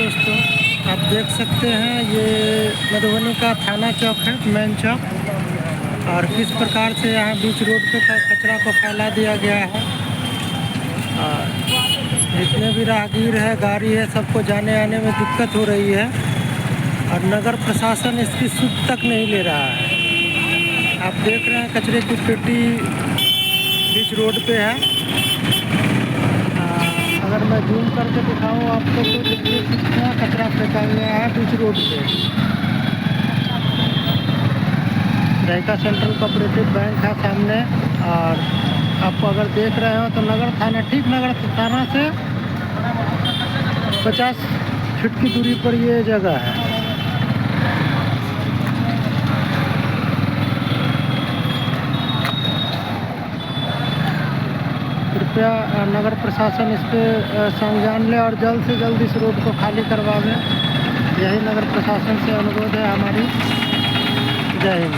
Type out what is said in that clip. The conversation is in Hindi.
दोस्तों, आप देख सकते हैं ये मधुबनी का थाना चौक है, मेन चौक। और किस प्रकार से यहाँ बीच रोड पे कचरा को फैला दिया गया है। और जितने भी राहगीर है, गाड़ी है, सबको जाने आने में दिक्कत हो रही है। और नगर प्रशासन इसकी सुध तक नहीं ले रहा है। आप देख रहे हैं कचरे की पेटी बीच रोड पे है। अगर मैं जूम करके दिखाऊं आपको तो देखिए कितना कचरा फेंका गया है बीच रोड पे। जायका सेंट्रल कोऑपरेटिव बैंक है सामने। और आप अगर देख रहे हो तो नगर थाना, ठीक नगर थाना से 50 फीट की दूरी पर ये जगह है। कृपया नगर प्रशासन इस पर संज्ञान ले और जल्द से जल्द इस रोड को खाली करवावे। यही नगर प्रशासन से अनुरोध है हमारी। जय हिंद।